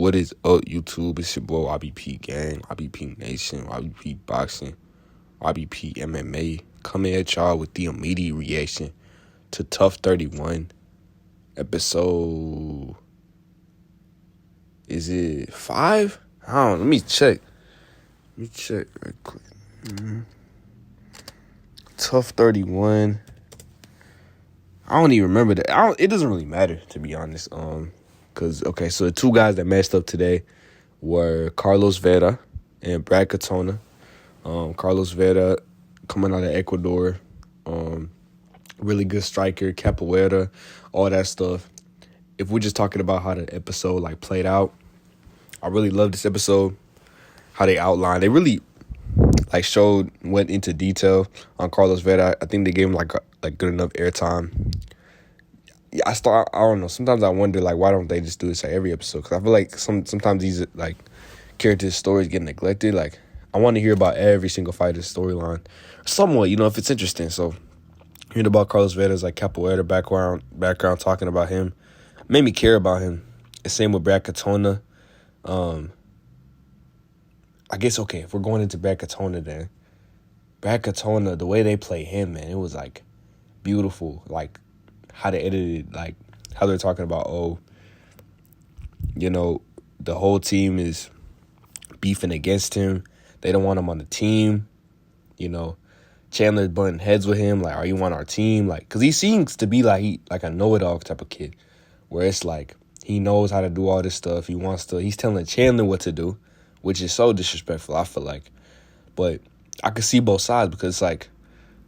What is up, YouTube? It's your boy YBP Gang, YBP Nation, YBP Boxing, YBP MMA. Coming at y'all with the immediate reaction to TUF 31, episode... Is it 5? I don't know. Let me check right quick. TUF 31. I don't even remember that. It doesn't really matter, to be honest. So the two guys that messed up today were Carlos Vera and Brad Katona. Carlos Vera coming out of Ecuador. Really good striker, capoeira, all that stuff. If we're just talking about how the episode played out, I really love this episode. How they outlined, they really went into detail on Carlos Vera. I think they gave him good enough airtime. Yeah, I don't know. Sometimes I wonder why don't they just do this every episode? Because I feel like sometimes these characters' stories get neglected. I want to hear about every single fighter's storyline, somewhat. If it's interesting. So hearing about Carlos Vera's capoeira background, talking about him, made me care about him. The same with Brad Katona. I guess if we're going into Brad Katona, then Brad Katona, the way they play him, man, it was beautiful. How they edited, how they're talking about, the whole team is beefing against him. They don't want him on the team. Chandler's butting heads with him. Are you on our team? Because he seems to be a know-it-all type of kid, where it's he knows how to do all this stuff. He's telling Chandler what to do, which is so disrespectful, I feel like. But I could see both sides because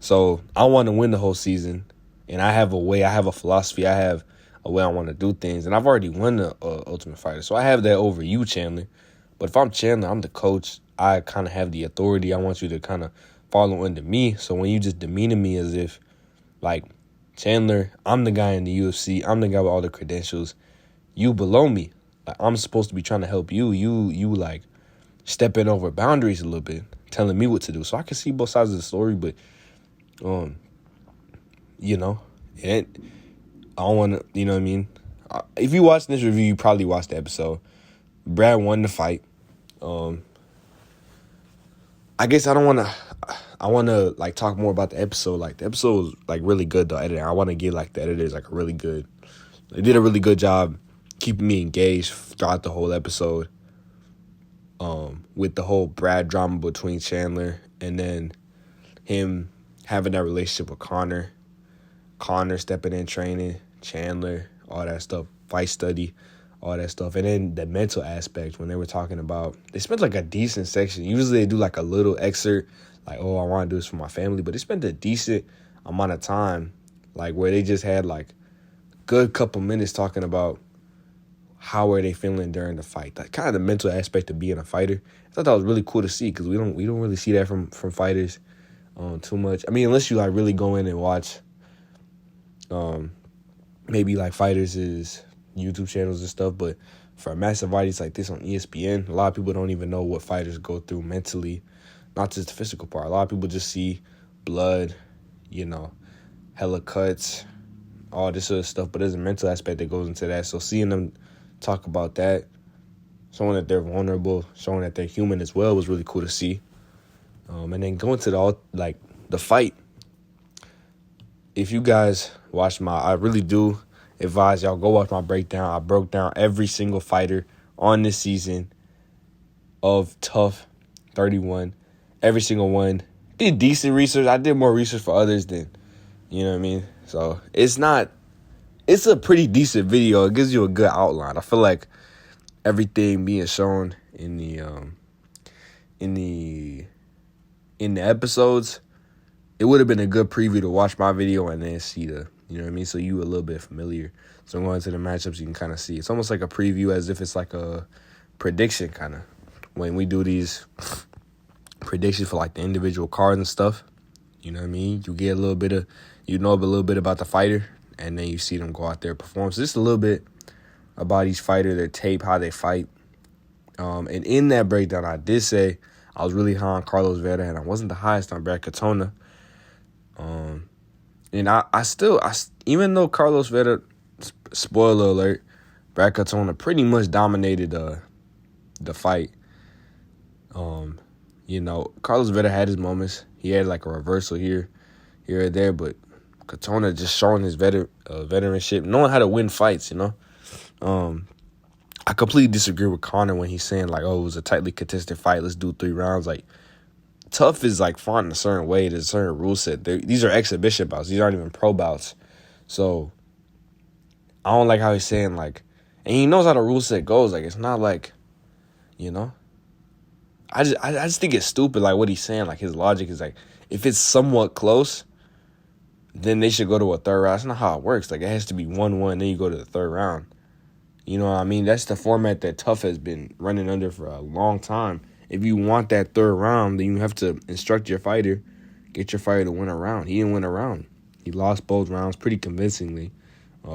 so I want to win the whole season. And I have a philosophy, I have a way I want to do things. And I've already won the Ultimate Fighter. So I have that over you, Chandler. But if I'm Chandler, I'm the coach. I kind of have the authority. I want you to kind of follow under me. So when you just demeaning me as if, Chandler, I'm the guy in the UFC. I'm the guy with all the credentials. You below me. I'm supposed to be trying to help you. You stepping over boundaries a little bit, telling me what to do. So I can see both sides of the story, but, and I don't want to, you know what I mean? If you watch this review, you probably watched the episode. Brad won the fight. I guess I want to talk more about the episode. The episode was really good though, editing. I want to give the editors a really good, they did a really good job keeping me engaged throughout the whole episode. With the whole Brad drama between Chandler and then him having that relationship with Connor stepping in training, Chandler, all that stuff, fight study, all that stuff. And then the mental aspect when they were talking about, they spent a decent section. Usually they do a little excerpt, I want to do this for my family. But they spent a decent amount of time, where they just had good couple minutes talking about how are they feeling during the fight. Kind of the mental aspect of being a fighter. I thought that was really cool to see because we don't really see that from fighters too much. I mean, unless you really go in and watch maybe fighters' YouTube channels and stuff. But for a massive audience like this on ESPN, a lot of people don't even know what fighters go through mentally, not just the physical part. A lot of people just see blood, hella cuts, all this other stuff. But there's a mental aspect that goes into that. So seeing them talk about that, showing that they're vulnerable, showing that they're human as well was really cool to see. And then going to the fight. If you guys watch I really do advise y'all go watch my breakdown. I broke down every single fighter on this season of TUF 31. Every single one. Did decent research. I did more research for others than, you know what I mean? So it's a pretty decent video. It gives you a good outline. I feel like everything being shown in the episodes, it would have been a good preview to watch my video and then see you know what I mean? So you a little bit familiar. So going to the matchups, you can kind of see. It's almost like a preview as if it's a prediction kind of. When we do these predictions for the individual cards and stuff, you know what I mean? You get a little bit about the fighter, and then you see them go out there and perform. So just a little bit about each fighter, their tape, how they fight. And in that breakdown, I did say I was really high on Carlos Vera, and I wasn't the highest on Brad Katona. And I still, even though Carlos Vera, spoiler alert, Brad Katona pretty much dominated the fight. Carlos Vera had his moments. He had like a reversal here or there, but Katona just showing his veteranship, knowing how to win fights, I completely disagree with Conor when he's saying, like, oh, it was a tightly contested fight. Let's do 3 rounds. Like, TUF is, like, fought in a certain way. There's a certain rule set. These are exhibition bouts. These aren't even pro bouts. So, I don't like how he's saying, like, and he knows how the rule set goes. Like, it's not like, I just think it's stupid, like, what he's saying. Like, his logic is, like, if it's somewhat close, then they should go to a third round. That's not how it works. Like, it has to be 1-1, then you go to the third round. You know what I mean? That's the format that TUF has been running under for a long time. If you want that third round, then you have to instruct your fighter, get your fighter to win a round. He didn't win a round. He lost both rounds pretty convincingly.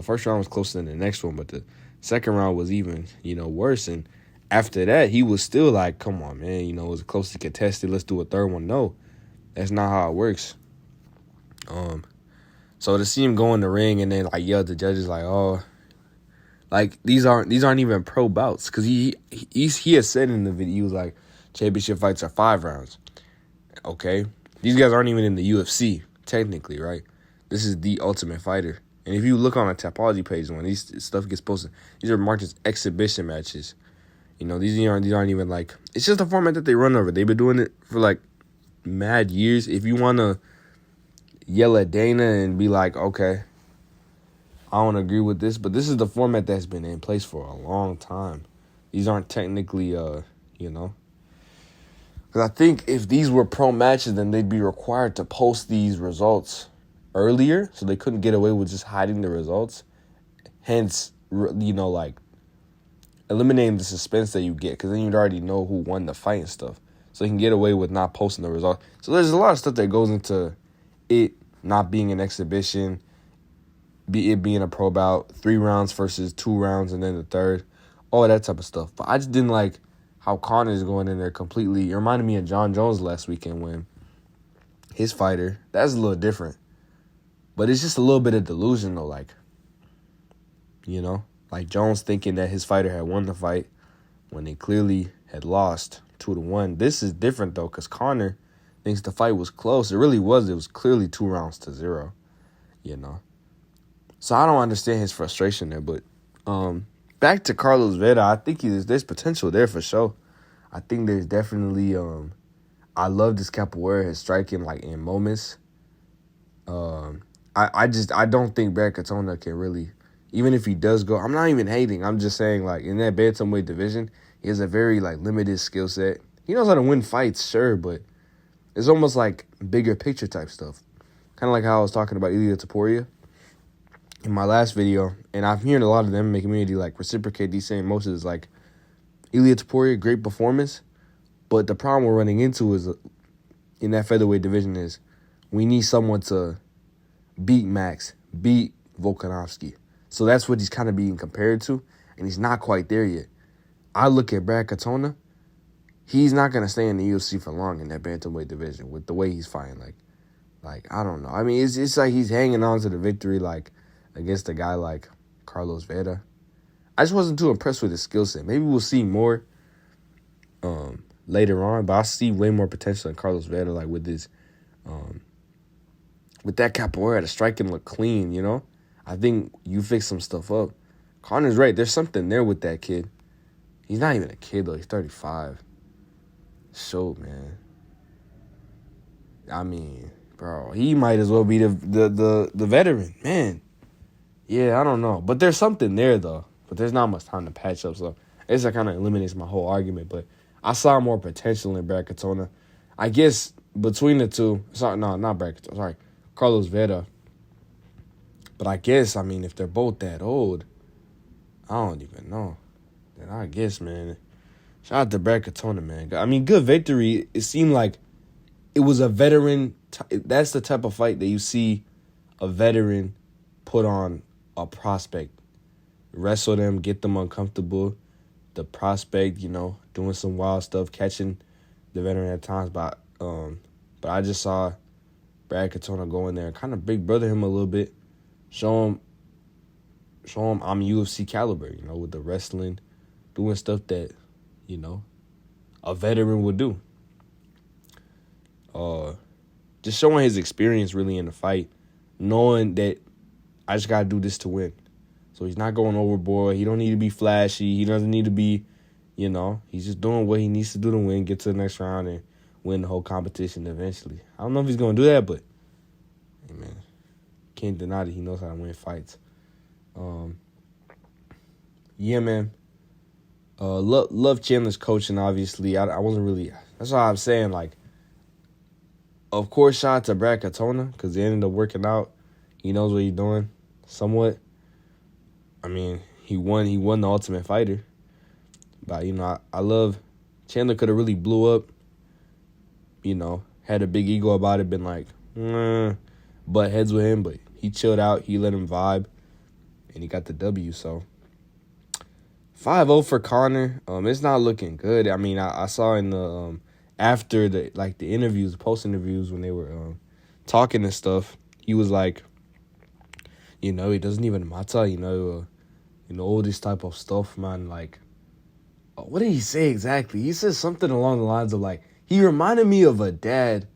First round was closer than the next one, but the second round was even, worse. And after that, he was still like, come on, man, it was closely contested. Let's do a third one. No, that's not how it works. So to see him go in the ring and then, like, yell at the judges, like, oh, like, these aren't even pro bouts. Because he has said in the video, he was like, championship fights are 5 rounds. Okay? These guys aren't even in the UFC, technically, right? This is the Ultimate Fighter. And if you look on a Tapology page when these stuff gets posted, these are marked as exhibition matches. These aren't even, like, it's just a format that they run over. They've been doing it for, like, mad years. If you want to yell at Dana and be like, okay, I don't agree with this, but this is the format that's been in place for a long time. These aren't technically, because I think if these were pro matches, then they'd be required to post these results earlier, so they couldn't get away with just hiding the results. Hence, like, eliminating the suspense that you get, because then you'd already know who won the fight and stuff. So you can get away with not posting the results. So there's a lot of stuff that goes into it not being an exhibition, it being a pro bout, 3 rounds versus 2 rounds and then the third, all that type of stuff. But I just didn't like how Conor is going in there completely. It reminded me of John Jones last weekend when his fighter, that's a little different. But it's just a little bit of delusion, though, like, like Jones thinking that his fighter had won the fight when they clearly had lost 2-1. This is different, though, because Conor thinks the fight was close. It really was. It was clearly 2-0, So I don't understand his frustration there. But back to Carlos Vera, I think there's potential there for sure. I think there's definitely I love this capoeira, his striking, like, in moments. I don't think Brad Katona can really, even if he does go, I'm not even hating. I'm just saying, like, in that bantamweight division, he has a very, like, limited skill set. He knows how to win fights, sure, but it's almost like bigger picture type stuff. Kind of like how I was talking about Ilia Topuria in my last video, and I'm hearing a lot of them in the community, like, reciprocate these same emotions. Like, Ilia Topuria, great performance, but the problem we're running into is in that featherweight division is we need someone to beat Max, beat Volkanovski. So that's what he's kind of being compared to, and he's not quite there yet. I look at Brad Katona, he's not going to stay in the UFC for long in that bantamweight division with the way he's fighting. Like I don't know. I mean, it's like he's hanging on to the victory, like, against a guy like Carlos Vera. I just wasn't too impressed with his skill set. Maybe we'll see more later on, but I see way more potential in Carlos Vera, like, with his with that capoeira, the striking look clean, I think you fix some stuff up. Conor's right. There's something there with that kid. He's not even a kid, though. He's 35. So, man. I mean, bro, he might as well be the veteran. Man. Yeah, I don't know. But there's something there, though. But there's not much time to patch up, so this kind of eliminates my whole argument. But I saw more potential in Brad Katona. I guess between the two, not Brad Katona, sorry, Carlos Vera. But I guess, I mean, if they're both that old, I don't even know. Then I guess, man, shout out to Brad Katona, man. I mean, good victory. It seemed like it was a veteran. That's the type of fight that you see a veteran put on a prospect. Wrestle them, get them uncomfortable. The prospect, doing some wild stuff, catching the veteran at times. But I just saw Brad Katona go in there and kind of big brother him a little bit. Show him I'm UFC caliber, with the wrestling, doing stuff that, you know, a veteran would do. Just showing his experience really in the fight, knowing that I just got to do this to win. So he's not going overboard. He don't need to be flashy. He doesn't need to be, he's just doing what he needs to do to win, get to the next round, and win the whole competition eventually. I don't know if he's going to do that, but, hey, man, can't deny that he knows how to win fights. Yeah, man. Love Chandler's coaching, obviously. I wasn't really... That's why I'm saying, like, of course, shout out to Brad Katona, because they ended up working out. He knows what he's doing, somewhat. I mean, he won the Ultimate Fighter. But, I love... Chandler could have really blew up, had a big ego about it, been like, butt heads with him, but he chilled out, he let him vibe, and he got the W, so... 5-0 for Conor. It's not looking good. I mean, I saw in the after the interviews, post interviews when they were talking and stuff, he was like, he doesn't even matter, all this type of stuff, man. Like, what did he say exactly? He said something along the lines of like, he reminded me of a dad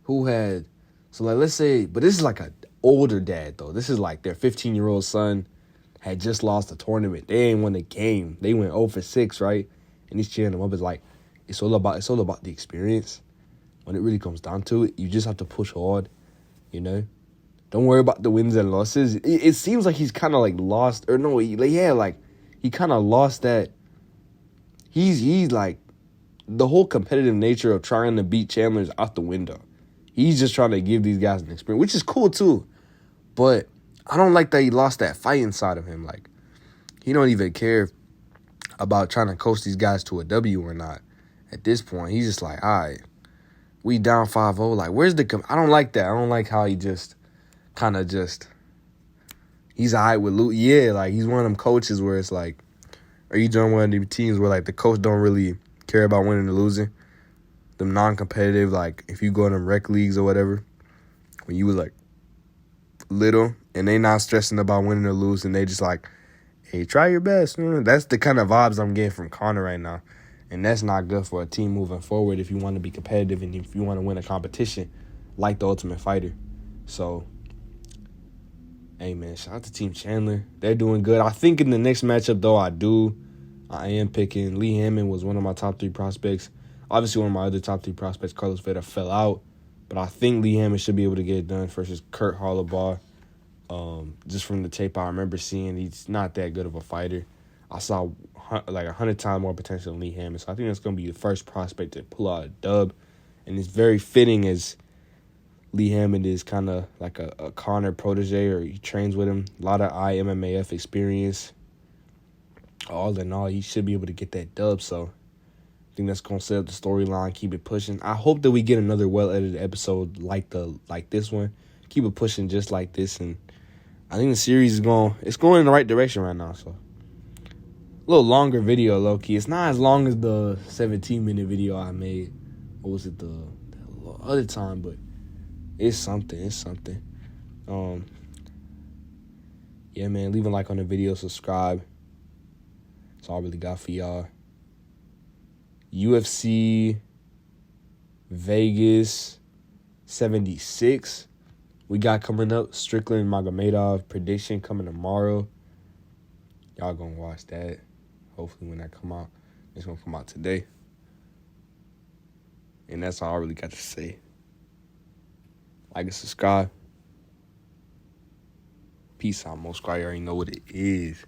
who had, so like let's say, but this is like an older dad though. This is like their 15-year-old son had just lost a tournament. They ain't won the game. They went 0 for 6, right? And he's cheering them up. It's like, it's all about the experience. When it really comes down to it, you just have to push hard, Don't worry about the wins and losses. It seems like he's kind of like lost, or no, he kind of lost that. He's like, the whole competitive nature of trying to beat Chandler is out the window. He's just trying to give these guys an experience, which is cool too. But I don't like that he lost that fight inside of him. Like, he don't even care about trying to coach these guys to a W or not. At this point, he's just like, all right, we down 5-0. Like, where's the... I don't like that. I don't like how he just kind of just... He's all right with loot. Yeah, like, he's one of them coaches where it's like... Or you join one of them teams where, like, the coach don't really care about winning or losing. Them non-competitive, like, if you go in them rec leagues or whatever, when you was, like, little, and they not stressing about winning or losing, they just like, hey, try your best. That's the kind of vibes I'm getting from Conor right now, and that's not good for a team moving forward if you want to be competitive and if you want to win a competition like the Ultimate Fighter. So, hey, man, shout out to Team Chandler. They're doing good. I think in the next matchup, though, I am picking Lee Hammond. Was one of my top 3 prospects. Obviously, one of my other top 3 prospects, Carlos Vera, fell out. But I think Lee Hammond should be able to get it done versus Kurt Hollabaugh. Just from the tape I remember seeing, he's not that good of a fighter. I saw like 100 times more potential than Lee Hammond. So I think that's going to be the first prospect to pull out a dub. And it's very fitting as Lee Hammond is kind of like a Conor protege, or he trains with him. A lot of IMMAF experience. All in all, he should be able to get that dub. So I think that's going to set up the storyline, keep it pushing. I hope that we get another well-edited episode like this one. Keep it pushing just like this, and I think the series is going in the right direction right now. So a little longer video, low-key. It's not as long as the 17-minute video I made. What was it, the other time? But it's something. It's something. Yeah, man, leave a like on the video, subscribe. That's all I really got for y'all. UFC Vegas 76 we got coming up. Strickland Magomedov prediction coming tomorrow. Y'all gonna watch that. Hopefully when that come out. It's gonna come out today. And that's all I really got to say. Like and subscribe. Peace out, most. You already know what it is.